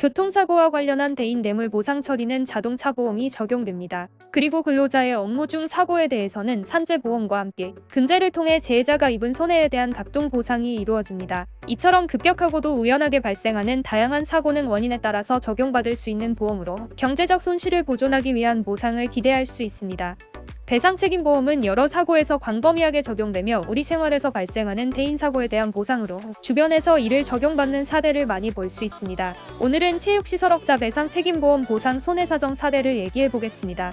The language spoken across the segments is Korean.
교통사고와 관련한 대인 뇌물 보상 처리는 자동차 보험이 적용됩니다. 그리고 근로자의 업무 중 사고에 대해서는 산재보험과 함께 금제를 통해 재해자가 입은 손해에 대한 각종 보상이 이루어집니다. 이처럼 급격하고도 우연하게 발생하는 다양한 사고는 원인에 따라서 적용받을 수 있는 보험으로 경제적 손실을 보존하기 위한 보상을 기대할 수 있습니다. 배상책임보험은 여러 사고에서 광범위하게 적용되며 우리 생활에서 발생하는 대인사고에 대한 보상으로 주변에서 이를 적용받는 사례를 많이 볼 수 있습니다. 오늘은 체육시설업자 배상책임보험 보상 손해사정 사례를 얘기해보겠습니다.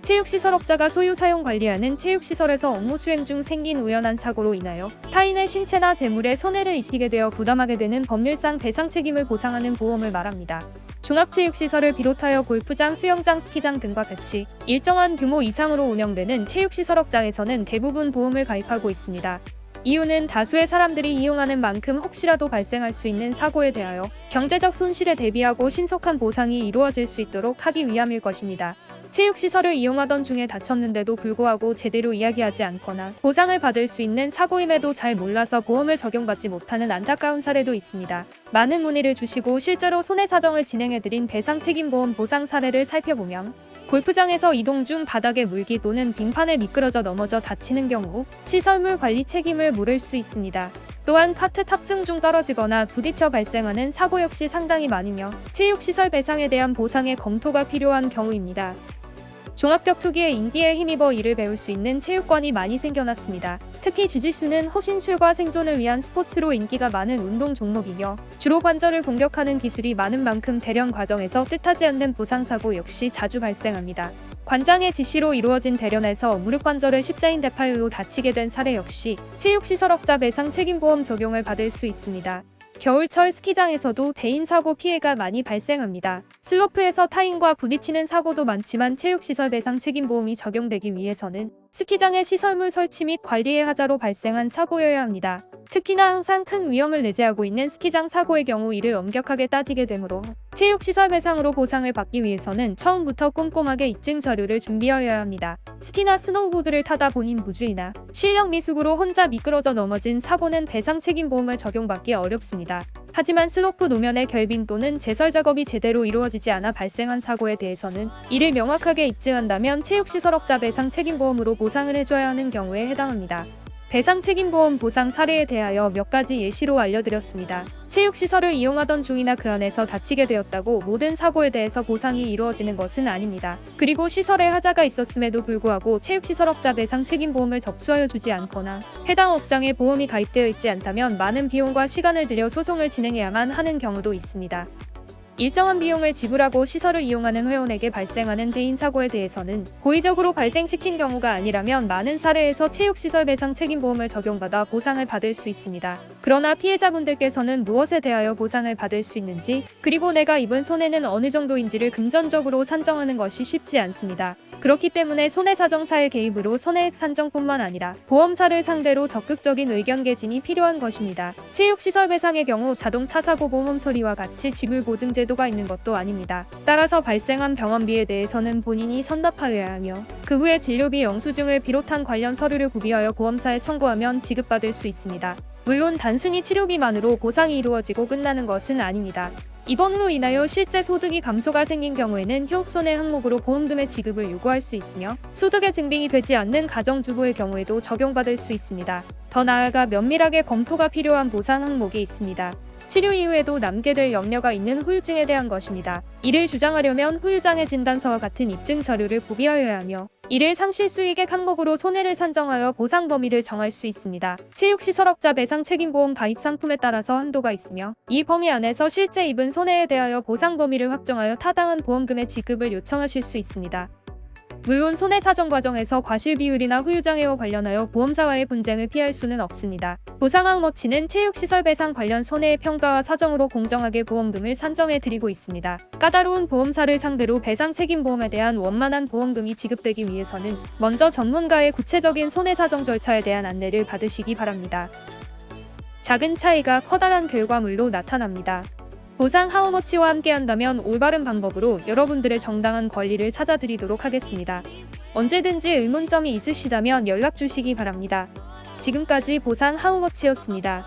체육시설업자가 소유 사용 관리하는 체육시설에서 업무 수행 중 생긴 우연한 사고로 인하여 타인의 신체나 재물에 손해를 입히게 되어 부담하게 되는 법률상 배상 책임을 보상하는 보험을 말합니다. 종합체육시설을 비롯하여 골프장, 수영장, 스키장 등과 같이 일정한 규모 이상으로 운영되는 체육시설업장에서는 대부분 보험을 가입하고 있습니다. 이유는 다수의 사람들이 이용하는 만큼 혹시라도 발생할 수 있는 사고에 대하여 경제적 손실에 대비하고 신속한 보상이 이루어질 수 있도록 하기 위함일 것입니다. 체육시설을 이용하던 중에 다쳤는데도 불구하고 제대로 이야기하지 않거나 보상을 받을 수 있는 사고임에도 잘 몰라서 보험을 적용받지 못하는 안타까운 사례도 있습니다. 많은 문의를 주시고 실제로 손해사정을 진행해드린 배상책임보험 보상 사례를 살펴보면 골프장에서 이동 중 바닥에 물기 또는 빙판에 미끄러져 넘어져 다치는 경우 시설물 관리 책임을 물을 수 있습니다. 또한 카트 탑승 중 떨어지거나 부딪혀 발생하는 사고 역시 상당히 많으며 체육시설 배상에 대한 보상의 검토가 필요한 경우입니다. 종합격투기의 인기에 힘입어 이를 배울 수 있는 체육관이 많이 생겨났습니다. 특히 주짓수는 호신술과 생존을 위한 스포츠로 인기가 많은 운동 종목이며 주로 관절을 공격하는 기술이 많은 만큼 대련 과정에서 뜻하지 않는 부상사고 역시 자주 발생합니다. 관장의 지시로 이루어진 대련에서 무릎 관절을 십자인 대파열로 다치게 된 사례 역시 체육시설업자 배상 책임보험 적용을 받을 수 있습니다. 겨울철 스키장에서도 대인사고 피해가 많이 발생합니다. 슬로프에서 타인과 부딪히는 사고도 많지만 체육시설 배상 책임보험이 적용되기 위해서는 스키장의 시설물 설치 및 관리의 하자로 발생한 사고여야 합니다. 특히나 항상 큰 위험을 내재하고 있는 스키장 사고의 경우 이를 엄격하게 따지게 되므로 체육시설 배상으로 보상을 받기 위해서는 처음부터 꼼꼼하게 입증 자료를 준비하여야 합니다. 스키나 스노우보드를 타다 본인 부주의나 실력 미숙으로 혼자 미끄러져 넘어진 사고는 배상 책임보험을 적용받기 어렵습니다. 하지만 슬로프 노면의 결빙 또는 제설 작업이 제대로 이루어지지 않아 발생한 사고에 대해서는 이를 명확하게 입증한다면 체육시설업자 배상 책임보험으로 보상을 해줘야 하는 경우에 해당합니다. 배상 책임보험 보상 사례에 대하여 몇 가지 예시로 알려드렸습니다. 체육시설을 이용하던 중이나 그 안에서 다치게 되었다고 모든 사고에 대해서 보상이 이루어지는 것은 아닙니다. 그리고 시설에 하자가 있었음에도 불구하고 체육시설업자 배상 책임보험을 접수하여 주지 않거나 해당 업장에 보험이 가입되어 있지 않다면 많은 비용과 시간을 들여 소송을 진행해야만 하는 경우도 있습니다. 일정한 비용을 지불하고 시설을 이용하는 회원에게 발생하는 대인사고에 대해서는 고의적으로 발생시킨 경우가 아니라면 많은 사례에서 체육시설 배상 책임보험을 적용받아 보상을 받을 수 있습니다. 그러나 피해자분들께서는 무엇에 대하여 보상을 받을 수 있는지 그리고 내가 입은 손해는 어느 정도인지를 금전적으로 산정하는 것이 쉽지 않습니다. 그렇기 때문에 손해사정사의 개입으로 손해액 산정뿐만 아니라 보험사를 상대로 적극적인 의견 개진이 필요한 것입니다. 체육시설 배상의 경우 자동차 사고 보험 처리와 같이 지불 보증 제도가 있는 것도 아닙니다. 따라서 발생한 병원비에 대해서는 본인이 선납하여야 하며 그 후에 진료비 영수증을 비롯한 관련 서류를 구비하여 보험사에 청구하면 지급받을 수 있습니다. 물론 단순히 치료비만으로 보상이 이루어지고 끝나는 것은 아닙니다. 입원으로 인하여 실제 소득이 감소가 생긴 경우에는 효업손해 항목으로 보험금의 지급을 요구할 수 있으며 소득의 증빙이 되지 않는 가정주부의 경우에도 적용받을 수 있습니다. 더 나아가 면밀하게 검토가 필요한 보상 항목이 있습니다. 치료 이후에도 남게 될 염려가 있는 후유증에 대한 것입니다. 이를 주장하려면 후유장애 진단서와 같은 입증 자료를 구비하여야 하며 이를 상실 수익액 항목으로 손해를 산정하여 보상 범위를 정할 수 있습니다. 체육시설업자 배상 책임보험 가입 상품에 따라서 한도가 있으며 이 범위 안에서 실제 입은 손해에 대하여 보상 범위를 확정하여 타당한 보험금의 지급을 요청하실 수 있습니다. 물론 손해사정 과정에서 과실 비율이나 후유장애와 관련하여 보험사와의 분쟁을 피할 수는 없습니다. 보상 항목치는 체육시설 배상 관련 손해의 평가와 사정으로 공정하게 보험금을 산정해드리고 있습니다. 까다로운 보험사를 상대로 배상 책임보험에 대한 원만한 보험금이 지급되기 위해서는 먼저 전문가의 구체적인 손해사정 절차에 대한 안내를 받으시기 바랍니다. 작은 차이가 커다란 결과물로 나타납니다. 보상 하우머치와 함께한다면 올바른 방법으로 여러분들의 정당한 권리를 찾아드리도록 하겠습니다. 언제든지 의문점이 있으시다면 연락 주시기 바랍니다. 지금까지 보상 하우머치였습니다.